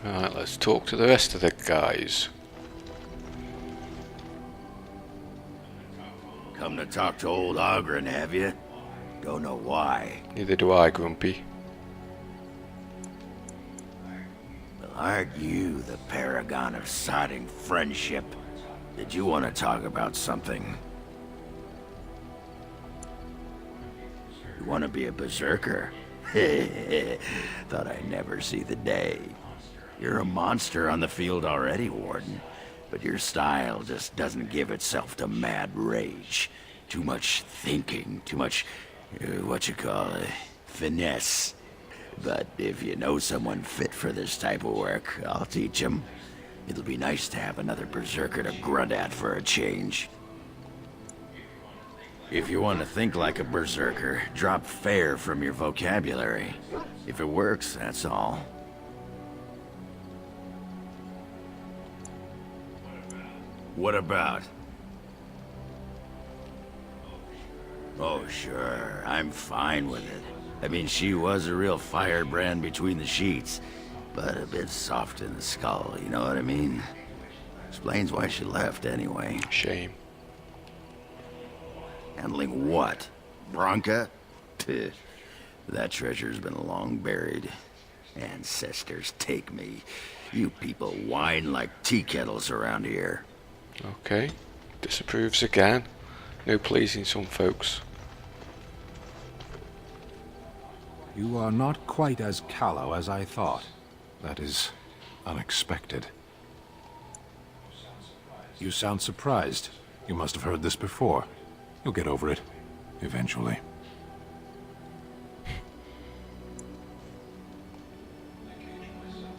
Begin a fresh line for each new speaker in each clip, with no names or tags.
Alright, let's talk to the rest of the guys.
Come to talk to old Ogren, have you? Don't know why.
Neither do I, Grumpy.
Well, aren't you the paragon of sodding friendship? Did you want to talk about something? You want to be a berserker? Thought I'd never see the day. You're a monster on the field already, Warden. But your style just doesn't give itself to mad rage. Too much thinking, too much, finesse. But if you know someone fit for this type of work, I'll teach him. It'll be nice to have another berserker to grunt at for a change. If you want to think like a berserker, drop fair from your vocabulary. If it works, that's all. What about? Oh, sure. I'm fine with it. I mean, she was a real firebrand between the sheets, but a bit soft in the skull, you know what I mean? Explains why she left anyway.
Shame.
Handling what? Bronca? Pih. That treasure's been long buried. Ancestors take me. You people whine like tea kettles around here.
Okay. Disapproves again. No pleasing some folks.
You are not quite as callow as I thought. That is unexpected. You sound surprised. You must have heard this before. You'll get over it. Eventually.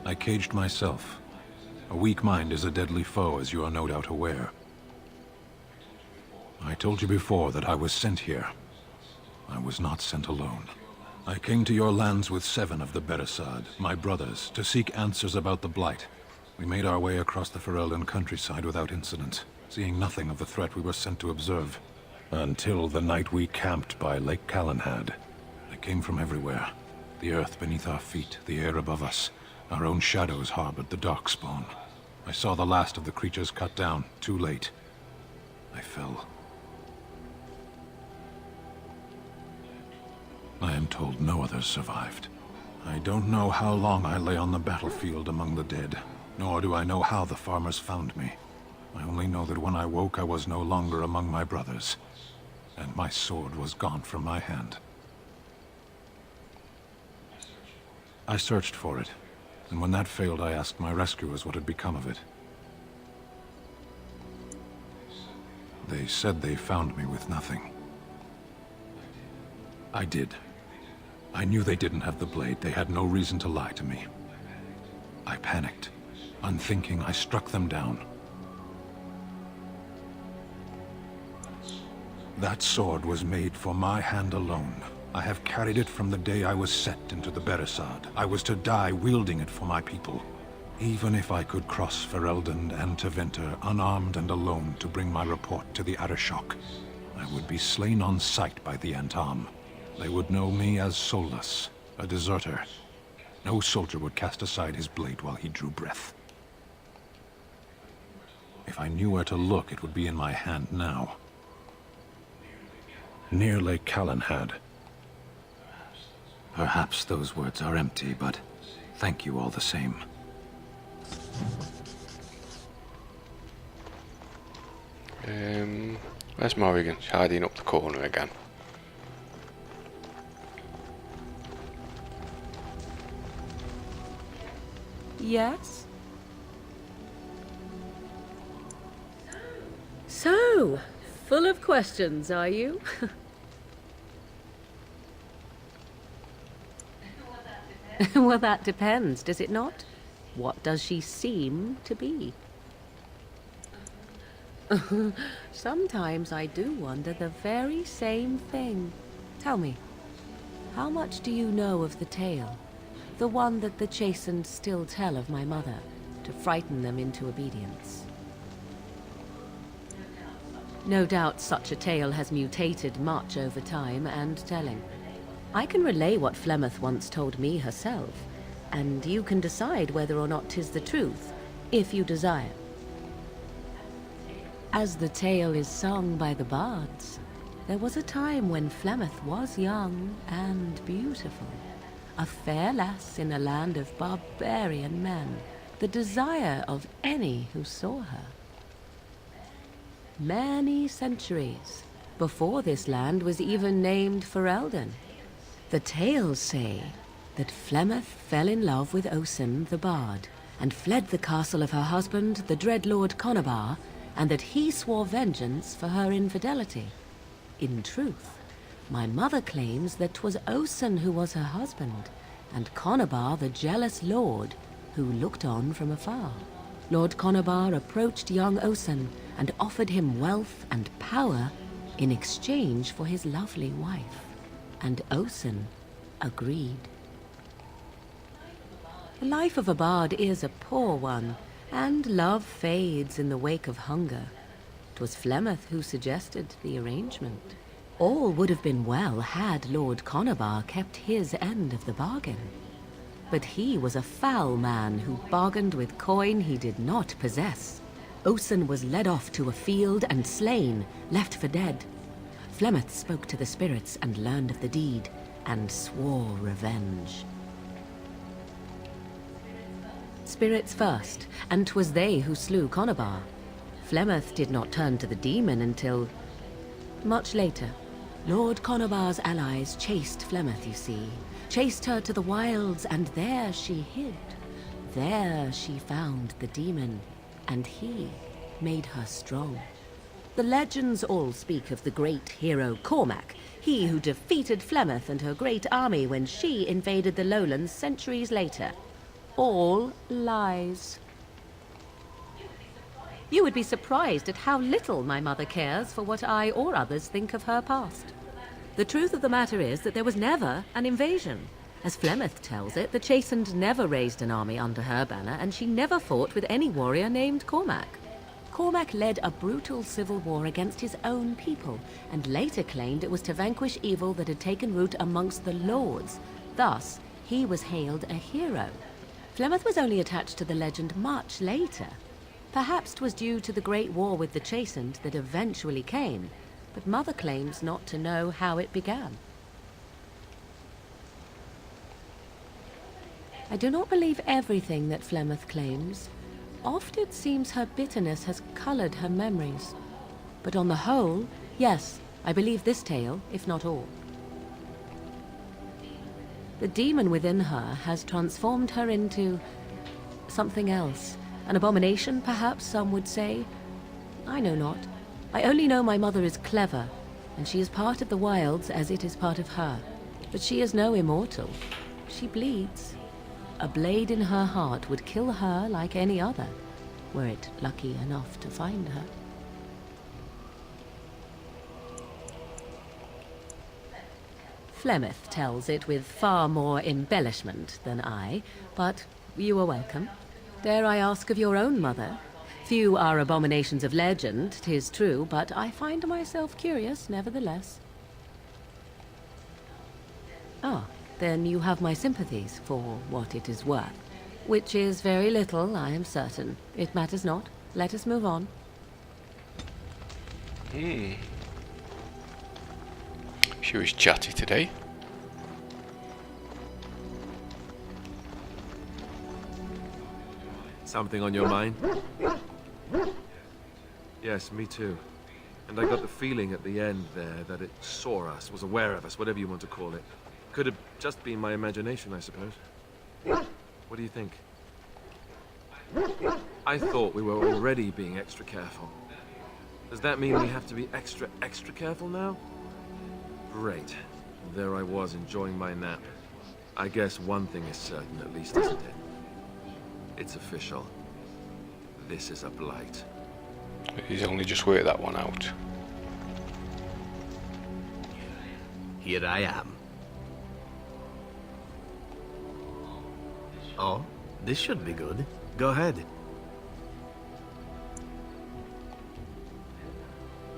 I caged myself. A weak mind is a deadly foe, as you are no doubt aware. I told you before that I was sent here. I was not sent alone. I came to your lands with 7 of the Beresad, my brothers, to seek answers about the Blight. We made our way across the Ferelden countryside without incident, seeing nothing of the threat we were sent to observe. Until the night we camped by Lake Calenhad. They came from everywhere. The earth beneath our feet, the air above us. Our own shadows harbored the Darkspawn. I saw the last of the creatures cut down, too late. I fell. I am told no others survived. I don't know how long I lay on the battlefield among the dead, nor do I know how the farmers found me. I only know that when I woke I was no longer among my brothers, and my sword was gone from my hand. I searched for it, and when that failed I asked my rescuers what had become of it. They said they found me with nothing. I did. I knew they didn't have the blade. They had no reason to lie to me. I panicked. Unthinking, I struck them down. That sword was made for my hand alone. I have carried it from the day I was set into the Beresad. I was to die wielding it for my people. Even if I could cross Ferelden and Tevinter unarmed and alone to bring my report to the Arishok, I would be slain on sight by the Antam. They would know me as Solus, a deserter. No soldier would cast aside his blade while he drew breath. If I knew where to look, it would be in my hand now. Near Lake Calenhad. Perhaps those words are empty, but thank you all the same.
Where's Morrigan? She's hiding up the corner again.
Yes? So, full of questions, are you? Well, that depends, does it not? What does she seem to be? Sometimes I do wonder the very same thing. Tell me, how much do you know of the tale? The one that the Chastened still tell of my mother, to frighten them into obedience. No doubt such a tale has mutated much over time and telling. I can relay what Flemeth once told me herself. and you can decide whether or not 'tis the truth, if you desire. As the tale is sung by the bards, there was a time when Flemeth was young and beautiful, a fair lass in a land of barbarian men, the desire of any who saw her. Many centuries before this land was even named Ferelden, the tales say that Flemeth fell in love with Osen the Bard, and fled the castle of her husband, the dread Lord Conobar, and that he swore vengeance for her infidelity. In truth, my mother claims that 'twas Osen who was her husband, and Conobar the jealous lord who looked on from afar. Lord Conobar approached young Osen and offered him wealth and power in exchange for his lovely wife, and Osen agreed. The life of a bard is a poor one, and love fades in the wake of hunger. 'Twas Flemeth who suggested the arrangement. All would have been well had Lord Conobar kept his end of the bargain. But he was a foul man who bargained with coin he did not possess. Osen was led off to a field and slain, left for dead. Flemeth spoke to the spirits and learned of the deed, and swore revenge. Spirits first, and 'twas they who slew Conobar. Flemeth did not turn to the demon until much later. Lord Conobar's allies chased Flemeth, you see, chased her to the wilds, and there she hid. There she found the demon, and he made her strong. The legends all speak of the great hero Cormac, he who defeated Flemeth and her great army when she invaded the lowlands centuries later. All lies. You would be surprised at how little my mother cares for what I or others think of her past. The truth of the matter is that there was never an invasion. As Flemeth tells it, the Chastened never raised an army under her banner, and she never fought with any warrior named Cormac. Cormac led a brutal civil war against his own people, and later claimed it was to vanquish evil that had taken root amongst the lords. Thus, he was hailed a hero. Flemeth was only attached to the legend much later. Perhaps 'twas due to the great war with the Chastened that eventually came, but Mother claims not to know how it began. I do not believe everything that Flemeth claims. Oft it seems her bitterness has colored her memories. But on the whole, yes, I believe this tale, if not all. The demon within her has transformed her into something else. An abomination, perhaps some would say. I know not. I only know my mother is clever, and she is part of the wilds as it is part of her. But she is no immortal. She bleeds. A blade in her heart would kill her like any other, were it lucky enough to find her. Flemeth tells it with far more embellishment than I, but you are welcome. Dare I ask of your own mother? Few are abominations of legend, 'tis true, but I find myself curious nevertheless. Ah, then you have my sympathies for what it is worth. Which is very little, I am certain. It matters not. Let us move on.
She was chatty today.
Something on your mind? Yes, me too. And I got the feeling at the end there that it saw us, was aware of us, whatever you want to call it. Could have just been my imagination, I suppose. What do you think? I thought we were already being extra careful. Does that mean we have to be extra careful now? Great. There I was enjoying my nap. I guess one thing is certain at least, isn't it? It's official. This is a blight.
He's only just worked that one out.
Here I am. Oh, this should be good. Go ahead.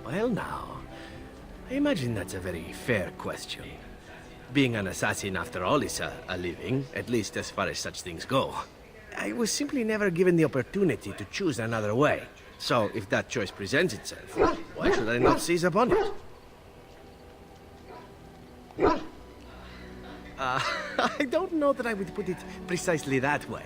Well now, I imagine that's a very fair question. Being an assassin, after all, is a living, at least as far as such things go. I was simply never given the opportunity to choose another way. So, if that choice presents itself, why should I not seize upon it? I don't know that I would put it precisely that way.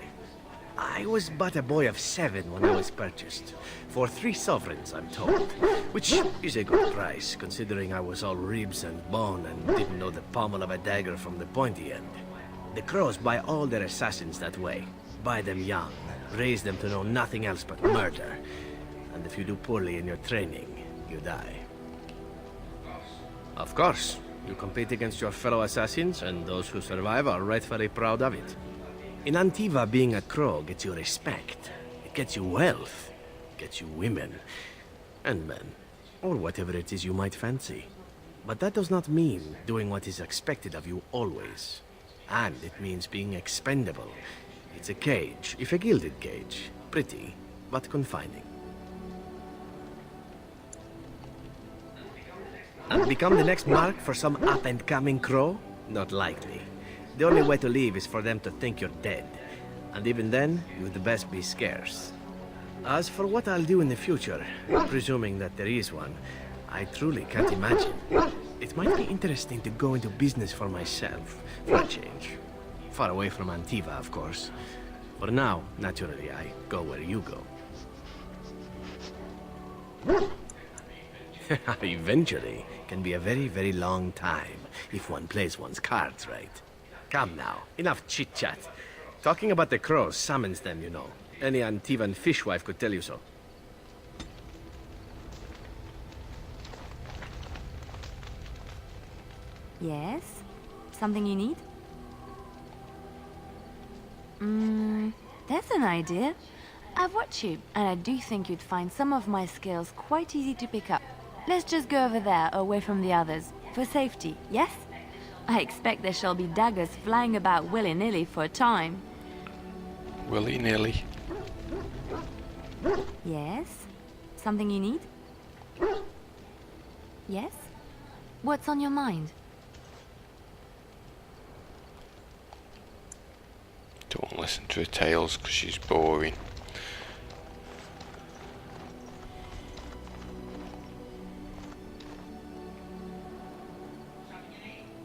I was but a boy of 7 when I was purchased. For 3 sovereigns, I'm told. Which is a good price, considering I was all ribs and bone and didn't know the pommel of a dagger from the pointy end. The Crows buy all their assassins that way. Buy them young, raise them to know nothing else but murder. And if you do poorly in your training, you die. Of course, you compete against your fellow assassins, and those who survive are rightfully proud of it. In Antiva, being a crow gets you respect. It gets you wealth. It gets you women. And men. Or whatever it is you might fancy. But that does not mean doing what is expected of you always. And it means being expendable. It's a cage, if a gilded cage. Pretty, but confining. And become the next mark for some up-and-coming crow? Not likely. The only way to leave is for them to think you're dead. And even then, you'd best be scarce. As for what I'll do in the future, presuming that there is one, I truly can't imagine. It might be interesting to go into business for myself, for a change. Far away from Antiva, of course. For now, naturally, I go where you go. Eventually can be a very, very long time, if one plays one's cards right. Come now, enough chit-chat. Talking about the crows summons them, you know. Any Antivan fishwife could tell you so.
Yes? Something you need? That's an idea. I've watched you, and I do think you'd find some of my skills quite easy to pick up. Let's just go over there, away from the others, for safety, yes? I expect there shall be daggers flying about willy-nilly for a time.
Willy-nilly.
Yes? Something you need? Yes? What's on your mind?
Don't want to listen to her tales because she's boring.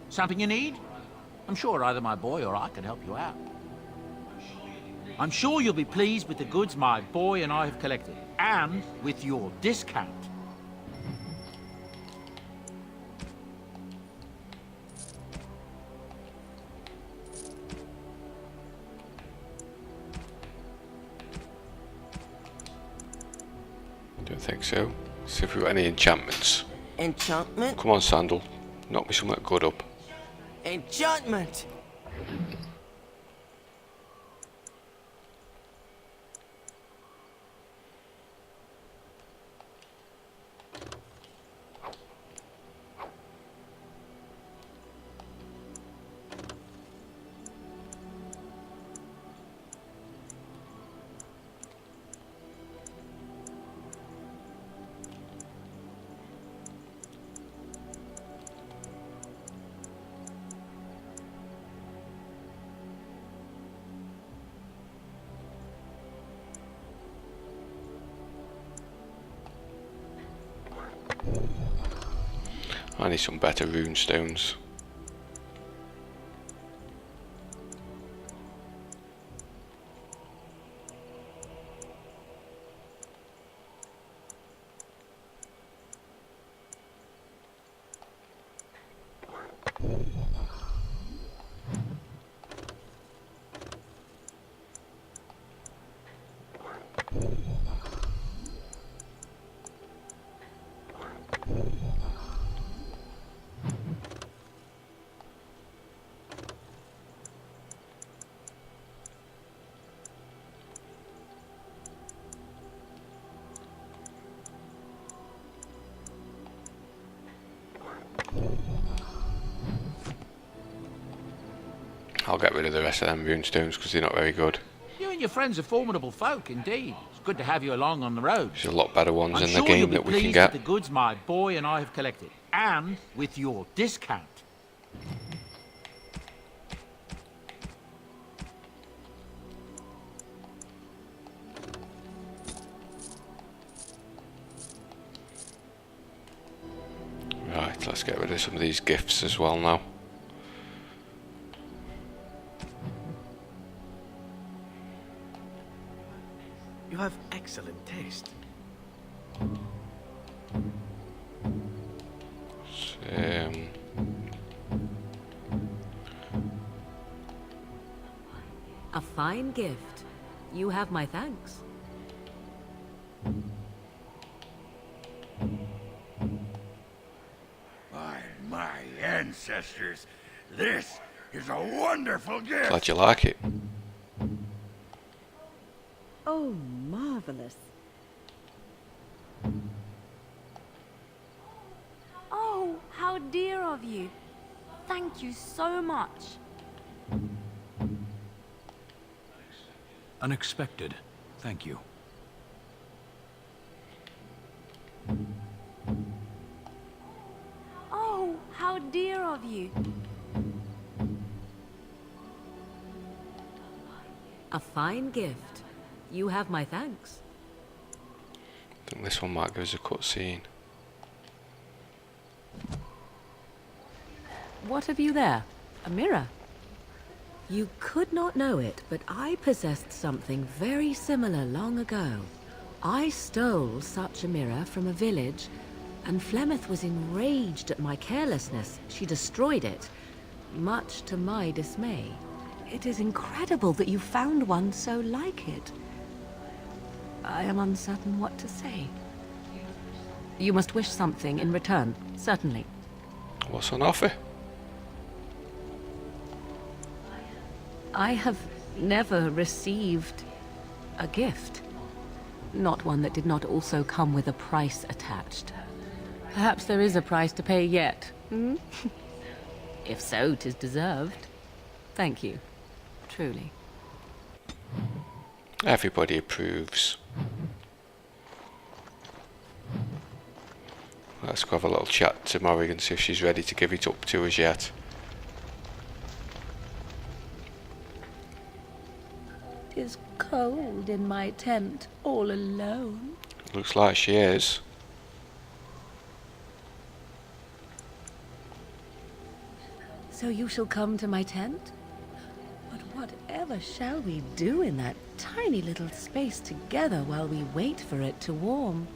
Something you need? I'm sure either my boy or I can help you out. I'm sure you'll be pleased with the goods my boy and I have collected, and with your discount.
Don't think so. See if we've got any enchantments.
Enchantment?
Come on, Sandal. Knock me something good up.
Enchantment!
I need some better rune stones. I'll get rid of the rest of them rune stones because they're not very good.
You and your friends are formidable folk, indeed. It's good to have you along on the road.
There's a lot better ones
I'm
in
sure
the
you'll
game
be
that we can
pleased
get.
with the goods my boy and I have collected, and with your discount.
let's get rid of some of these gifts as well now.
You have excellent taste.
Um,
A fine gift. You have my thanks.
By my ancestors, this is a wonderful gift.
glad you like it.
Oh, marvelous.
Oh, how dear of you. Thank you so much.
Unexpected. Thank you.
Oh, how dear of you.
A fine gift. You have my thanks.
I think this one might give us a cutscene.
What have you there? A mirror? You could not know it, but I possessed something very similar long ago. I stole such a mirror from a village, and Flemeth was enraged at my carelessness. She destroyed it, much to my dismay. It is incredible that you found one so like it. I am uncertain what to say. You must wish something in return, certainly.
What's on offer?
I have never received a gift. Not one that did not also come with a price attached. Perhaps there is a price to pay yet, hmm? If so, 'tis deserved. Thank you. Truly.
Everybody approves. Let's go have a little chat to Morrigan, see if she's ready to give it up to us yet.
Tis cold in my tent, all alone.
Looks like she is.
So you shall come to my tent? But whatever shall we do in that tiny little space together while we wait for it to warm?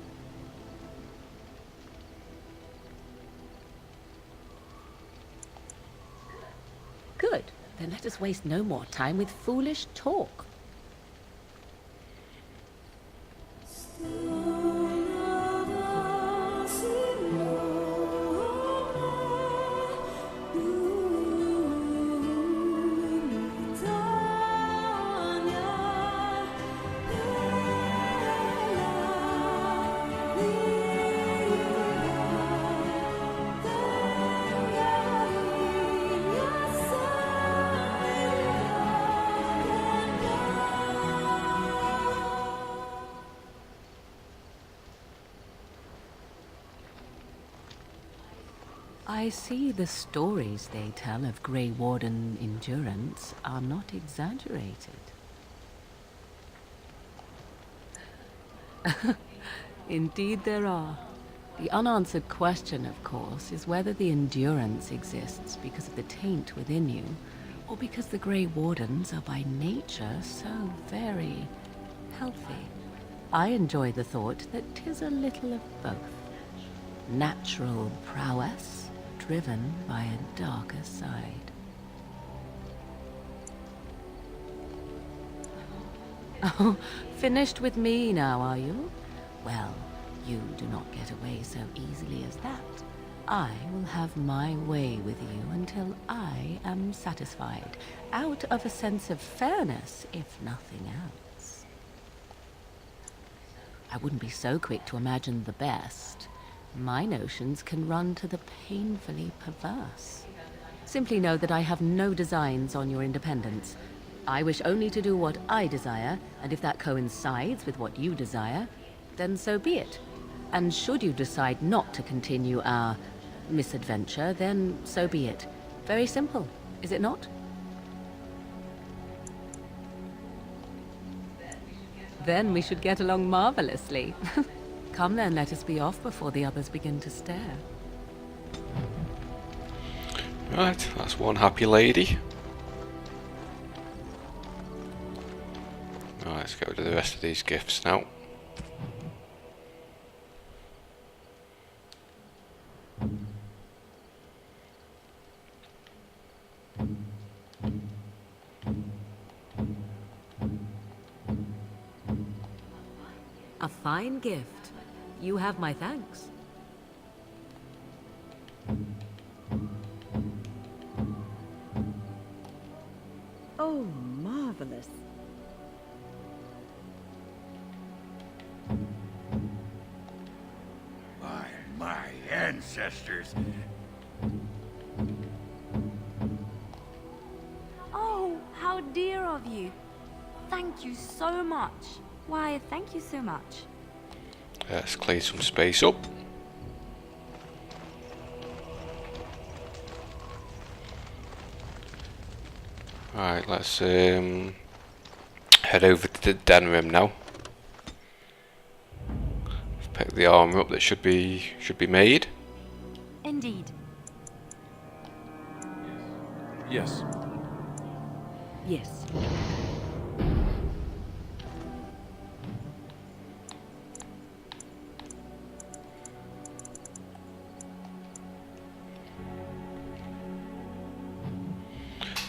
Good. Then let us waste no more time with foolish talk. I see the stories they tell of Grey Warden endurance are not exaggerated. Indeed there are. The unanswered question, of course, is whether the endurance exists because of the taint within you, or because the Grey Wardens are by nature so very healthy. I enjoy the thought that 'tis a little of both. Natural prowess, driven by a darker side. Oh, finished with me now, are you? Well, you do not get away so easily as that. I will have my way with you until I am satisfied, out of a sense of fairness, if nothing else. I wouldn't be so quick to imagine the best. My notions can run to the painfully perverse. Simply know that I have no designs on your independence. I wish only to do what I desire, and if that coincides with what you desire, then so be it. And should you decide not to continue our misadventure, then so be it. Very simple, is it not? Then we should get along marvelously. Come then, let us be off before the others begin to stare.
Right, that's one happy lady. Right, let's go to the rest of these gifts now.
A fine gift. You have my thanks.
Oh, marvelous.
By my ancestors.
Oh, how dear of you. Thank you so much. Why, thank you so much.
Let's clear some space up. Right, let's head over to the den room now. Pick the armor up that should be made.
Indeed.
Yes.
Yes.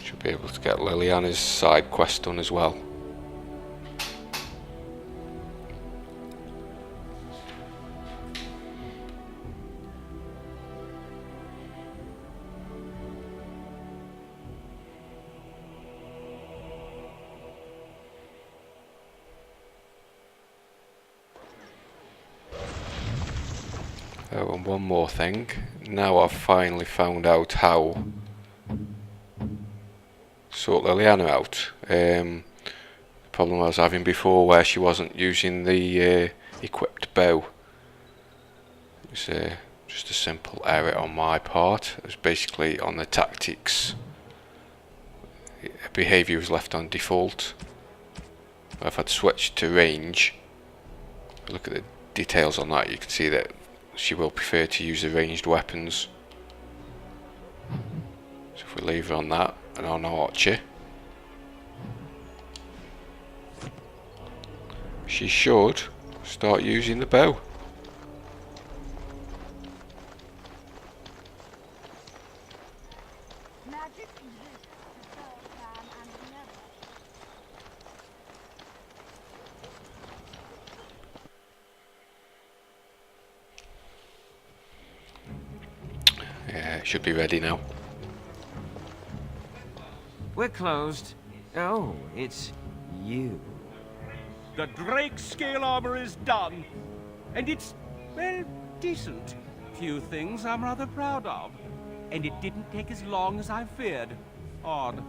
Should be able to get Liliana's side quest done as well. Oh, and one more thing. Now I've finally found out how sort Liliana out. The problem I was having before where she wasn't using the equipped bow. It was just a simple error on my part. It was basically on the tactics. Behaviour was left on default. If I'd switched to range, look at the details on that, you can see that she will prefer to use the ranged weapons. So if we leave her on that and on Archer, she should start using the bow. Yeah, it should be ready now.
We're closed. Oh, it's you.
The Drake scale armor is done. And it's, well, decent. Few things I'm rather proud of. And it didn't take as long as I feared. Odd.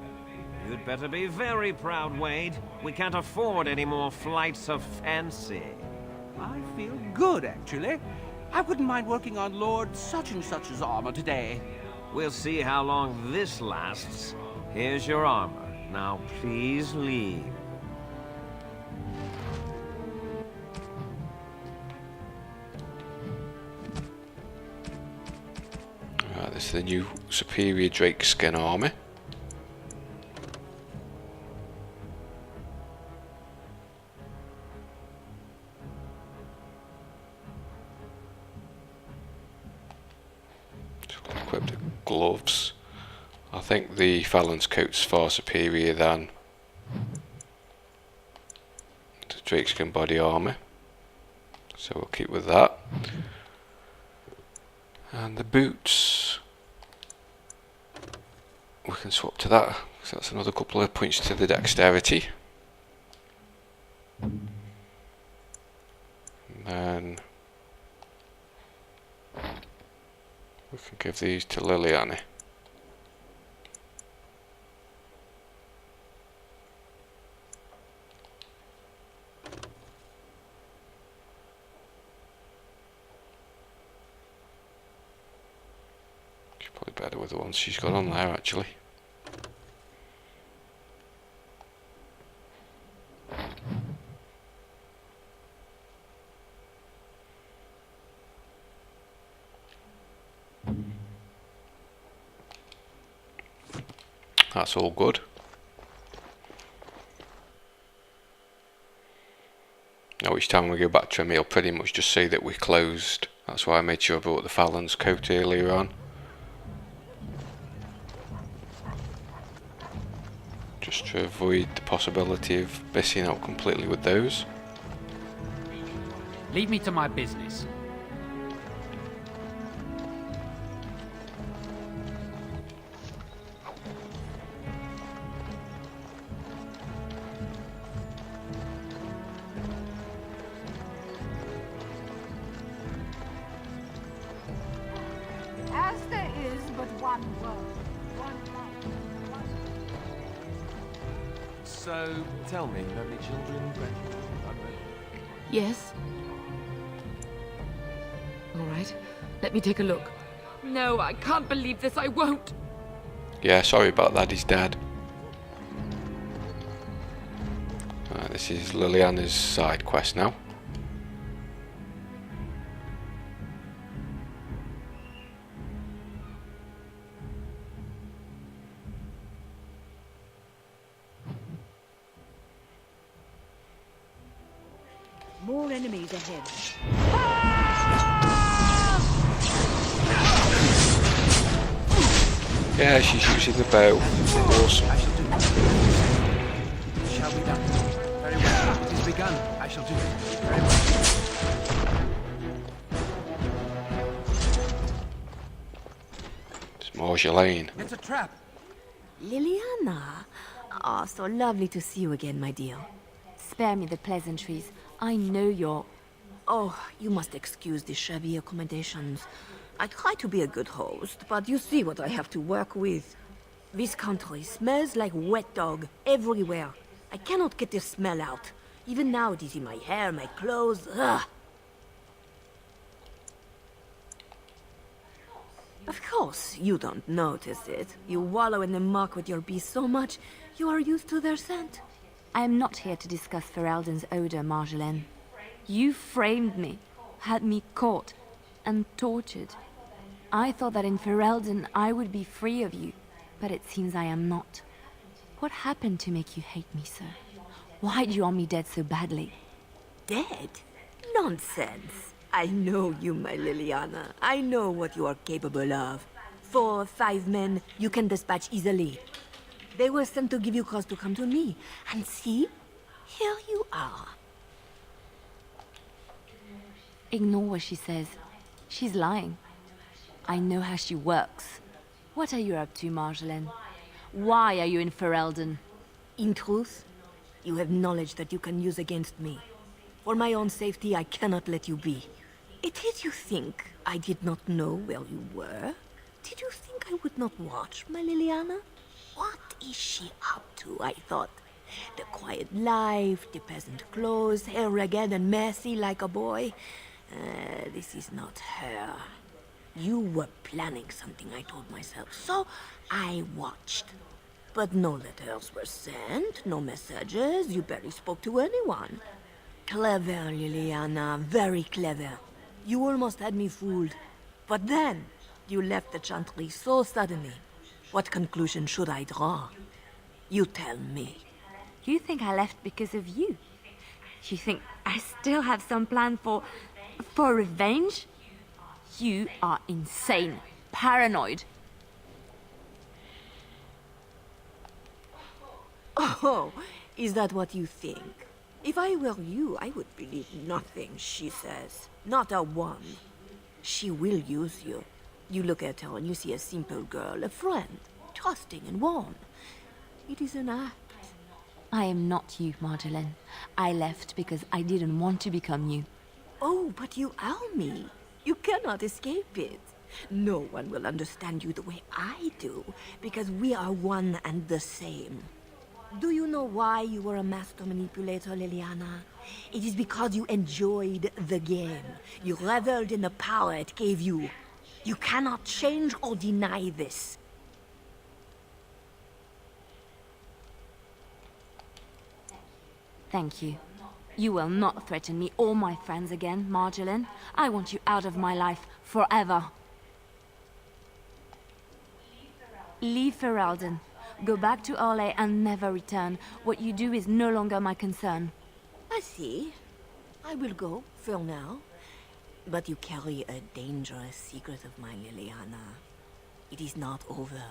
You'd better be very proud, Wade. We can't afford any more flights of fancy.
I feel good, actually. I wouldn't mind working on Lord such-and-such's armor today.
We'll see how long this lasts. Here's your armor. Now please leave.
Right, this is the new superior Drake skin armor. Equipped gloves. I think the Fallon's coat's far superior than the Drakeskin body armor, so we'll keep with that. And the boots, we can swap to that, so that's another couple of points to the dexterity. And then we can give these to Liliana. She's probably better with the ones she's got on there, actually. that's all good. Now each time we go back to him, he'll pretty much just see that we're closed. That's why I made sure I brought the Fallon's coat earlier on. Just to avoid the possibility of missing out completely with those.
Leave me to my business.
As there is but one world, one life, one...
So, tell me, have any children, grandchildren?
Yes. All right. Let me take a look. No, I can't believe this. I won't.
Yeah, sorry about that, he's dead. This is Liliana's side quest now.
More enemies ahead.
Yeah, she's using the bow. Awesome.
I shall do it. It shall be done. Very well. It is begun. I shall do it. Very well.
It's Marjolaine.
It's a trap.
Liliana. Ah, so lovely to see you again, my dear. Spare me the pleasantries. I know you're...
Oh, you must excuse the shabby accommodations. I try to be a good host, but you see what I have to work with. This country smells like wet dog everywhere. I cannot get the smell out. Even now it is in my hair, my clothes. Ugh. Of course, you don't notice it. You wallow in the muck with your beast so much, you are used to their scent.
I am not here to discuss Ferelden's odor, Marjolaine. You framed me, had me caught, and tortured. I thought that in Ferelden I would be free of you, but it seems I am not. What happened to make you hate me so? Why do you want me dead so badly?
Dead? Nonsense. I know you, my Liliana. I know what you are capable of. 4 or 5 men you can dispatch easily. They were sent to give you cause to come to me. And see, here you are.
Ignore what she says. She's lying. I know how she works. What are you up to, Marjolaine? Why are you in Ferelden?
In truth, you have knowledge that you can use against me. For my own safety, I cannot let you be. Did you think I did not know where you were? Did you think I would not watch, my Liliana? What is she up to, I thought? The quiet life, the peasant clothes, hair ragged and messy like a boy. This is not her. You were planning something, I told myself, so I watched. But no letters were sent, no messages, you barely spoke to anyone. Clever, Liliana, very clever. You almost had me fooled. But then, you left the Chantry so suddenly. What conclusion should I draw? You tell me.
You think I left because of you? You think I still have some plan for revenge? You are insane, paranoid.
Oh, is that what you think? If I were you, I would believe nothing she says. Not a one. She will use you. You look at her and you see a simple girl, a friend, trusting and warm. It is an act.
I am not you, Marjolaine. I left because I didn't want to become you.
Oh, but you are me. You cannot escape it. No one will understand you the way I do, because we are one and the same. Do you know why you were a master manipulator, Liliana? It is because you enjoyed the game. You reveled in the power it gave you. You cannot change or deny this.
Thank you. You will not threaten me or my friends again, Marjolaine. I want you out of my life forever. Leave Ferelden. Go back to Orlais and never return. What you do is no longer my concern.
I see. I will go, for now. But you carry a dangerous secret of mine, Liliana. It is not over.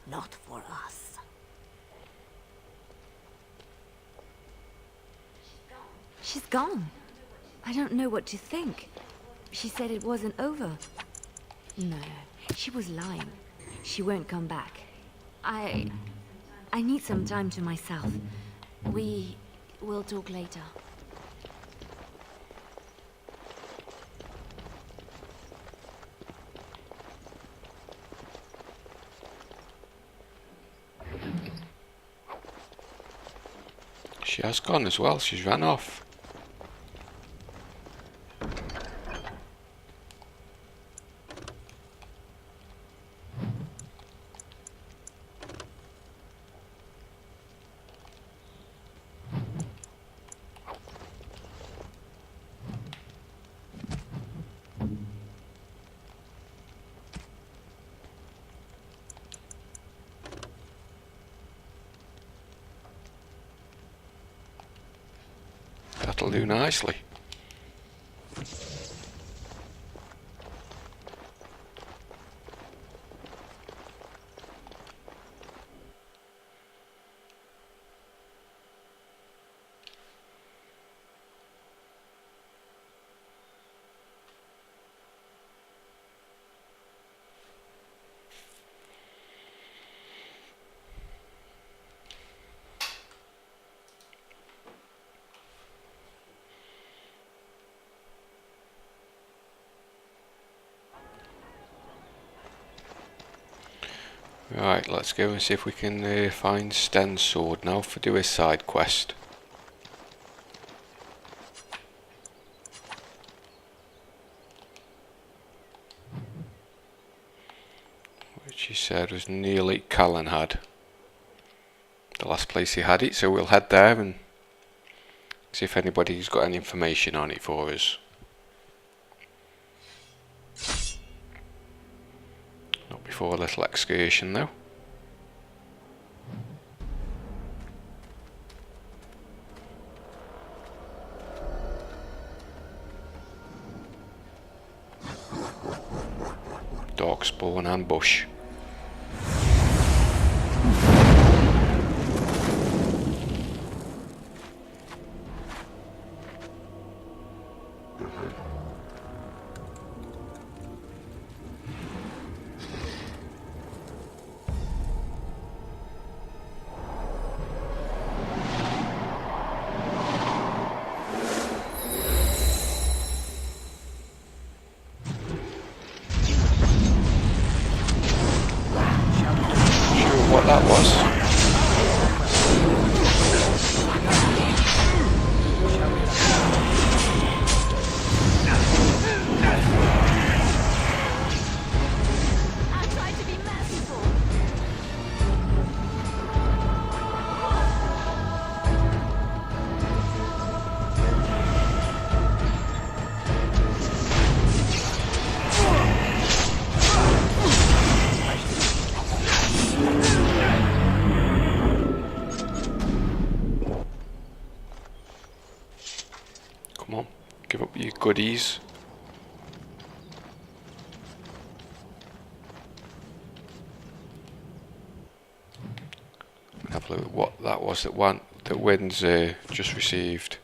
Not for us.
She's gone. I don't know what to think. She said it wasn't over. No, she was lying. She won't come back. I need some time to myself. We will talk later.
She has gone as well. She's ran off. That'll do nicely. Right, let's go and see if we can find Sten's sword now for do a side quest. Which he said was nearly Calenhad. The last place he had it, so we'll head there and see if anybody's got any information on it for us. For a little excursion though. Darkspawn ambush. What that was. Come on, give up your goodies. Have a look at what that was that Wynn's just received.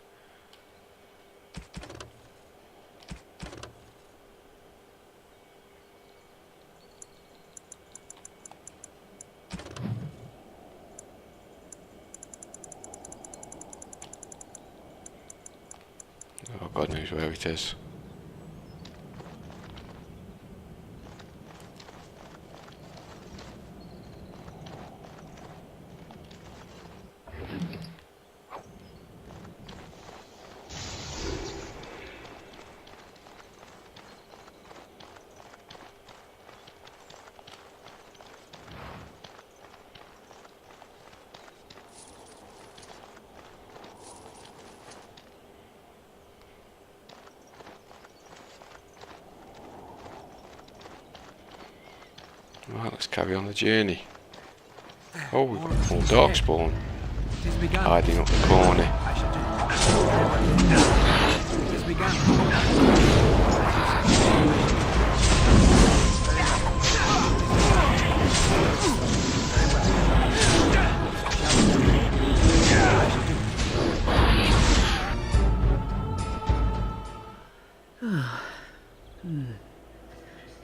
Oh, God knows where it is. Right, let's carry on the journey. Oh, we've got a full dog spawn. Hiding up the corner.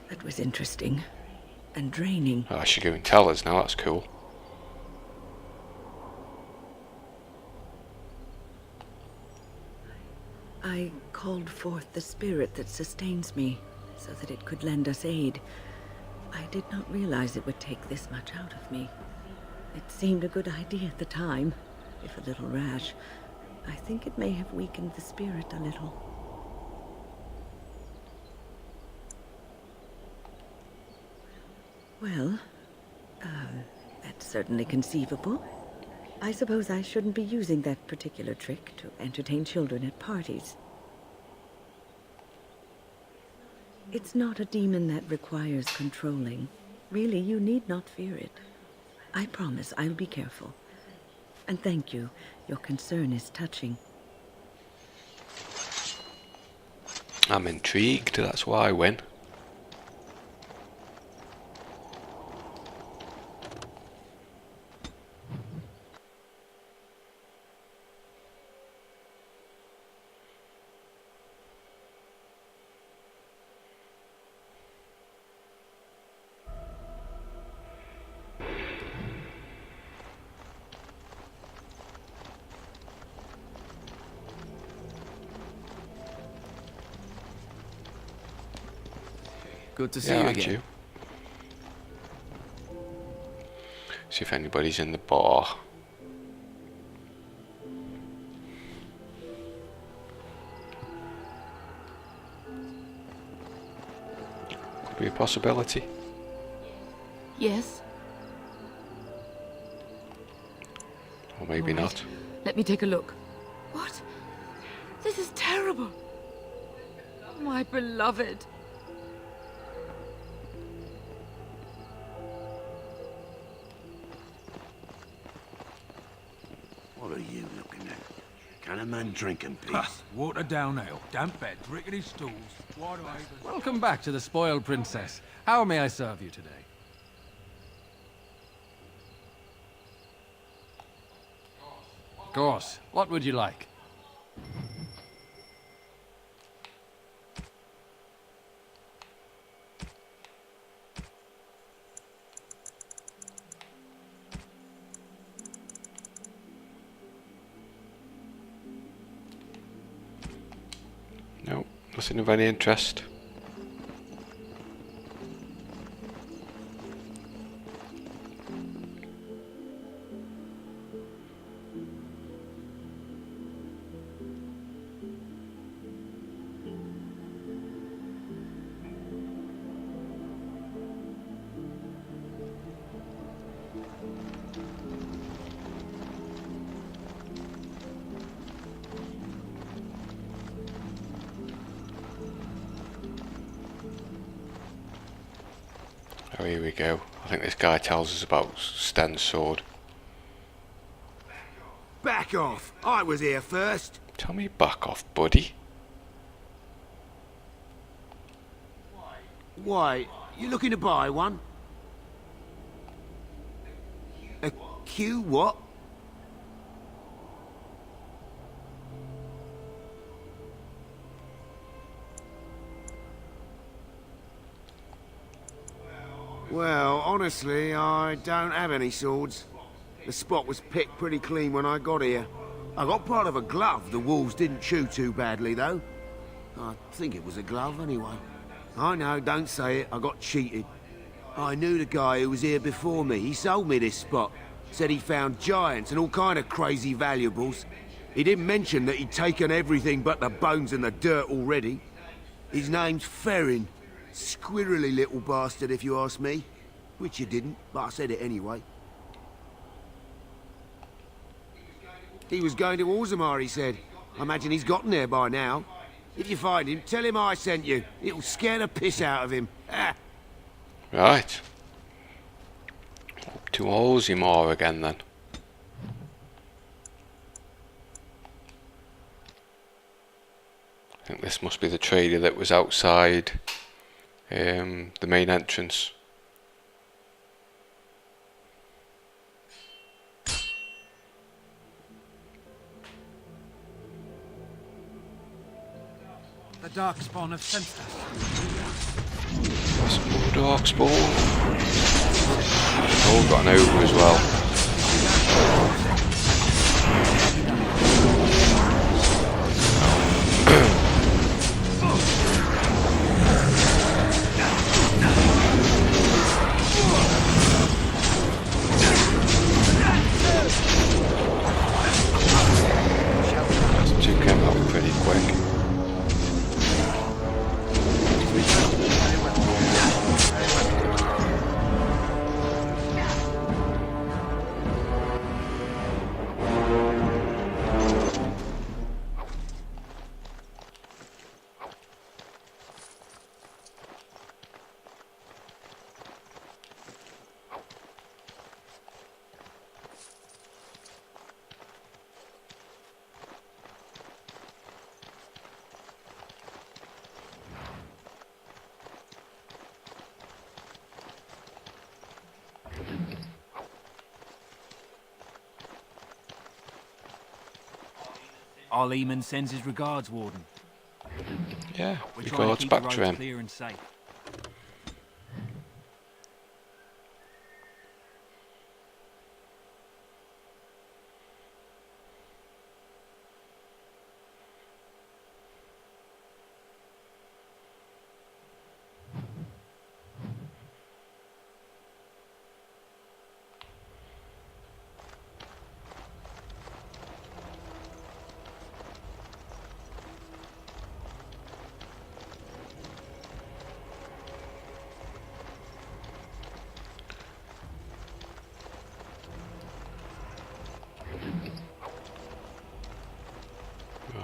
That was interesting. And draining.
Oh, I should go and tell us now, that's cool.
I called forth the spirit that sustains me, so that it could lend us aid. I did not realize it would take this much out of me. It seemed a good idea at the time, if a little rash. I think it may have weakened the spirit a little. Well, that's certainly conceivable. I suppose I shouldn't be using that particular trick to entertain children at parties. It's not a demon that requires controlling. Really, you need not fear it. I promise I'll be careful. And thank you. Your concern is touching.
I'm intrigued, that's why I win.
Good to see you again.
You. See if anybody's in the bar. Could be a possibility.
Yes?
Or maybe
All right.
not.
Let me take a look. What? This is terrible. My beloved.
What are you looking at? Can a man drink in peace?
Ha, watered down ale, damp bed, rickety stools. Welcome back to the Spoiled Princess. How may I serve you today? Of course. What would you like?
No, nothing of any interest. Oh, here we go. I think this guy tells us about Sten's sword.
Back off! I was here first.
Tell me back off, buddy.
Why? You looking to buy one? A Q what? Well, honestly, I don't have any swords. The spot was picked pretty clean when I got here. I got part of a glove the wolves didn't chew too badly, though. I think it was a glove, anyway. I know, don't say it. I got cheated. I knew the guy who was here before me. He sold me this spot. Said he found giants and all kind of crazy valuables. He didn't mention that he'd taken everything but the bones and the dirt already. His name's Ferrin. Squirrely little bastard, if you ask me. Which you didn't, but I said it anyway. He was going to Orzammar, he said. I imagine he's gotten there by now. If you find him, tell him I sent you. It'll scare the piss out of him. Ah.
Right. to Olsimore again then. I think this must be the trader that was outside the main entrance.
The Darkspawn have sensed us.
Some more Darkspawn. Oh, got an ogre as well. Those two came out pretty quick.
Our Lehman sends his regards, Warden.
Yeah,
We're trying to
regards
keep
back
the
to
roads
him.
clear and safe.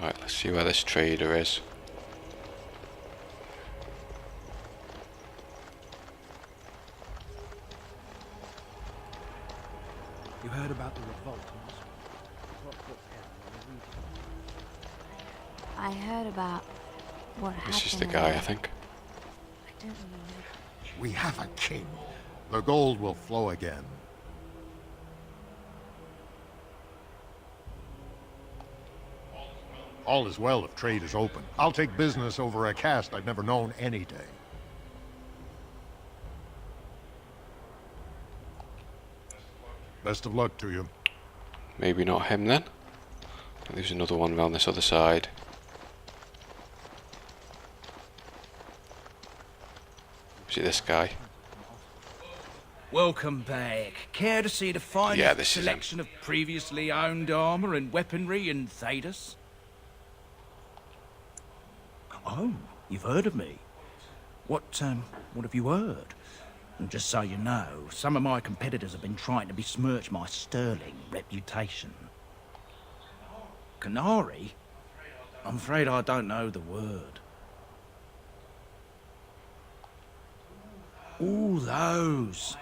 Right, let's see where this trader is.
You heard about the revolt?
I heard about what happened.
This is the guy, I think.
I don't know.
We have a king. The gold will flow again. All is well if trade is open. I'll take business over a caste I've never known any day. Best of luck to you.
Maybe not him then. There's another one around this other side. Is it this guy?
Welcome back. Care to see the finest
Yeah, this is him.
selection of previously owned armor and weaponry in Thedas? Oh, you've heard of me. What have you heard? And just so you know, some of my competitors have been trying to besmirch my sterling reputation. Canary? I'm afraid I don't know the word. All those.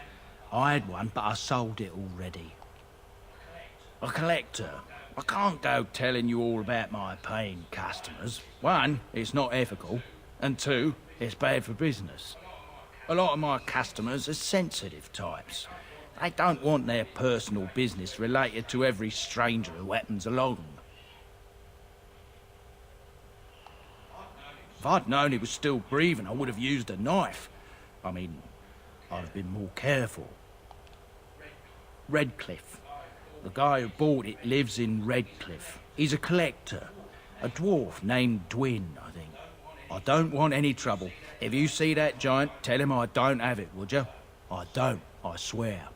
I had one, but I sold it already. A collector. I can't go telling you all about my paying customers. One, it's not ethical. And two, it's bad for business. A lot of my customers are sensitive types. They don't want their personal business related to every stranger who happens along. If I'd known he was still breathing, I would have used a knife. I mean, I'd have been more careful. Redcliffe. The guy who bought it lives in Redcliffe. He's a collector. A dwarf named Dwyn, I think. I don't want any trouble. If you see that giant, tell him I don't have it, would you? I don't, I swear.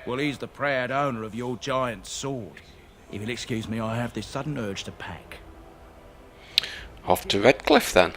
Well, he's the proud owner of your giant sword. If you'll excuse me, I have this sudden urge to pack.
Off to Redcliffe then.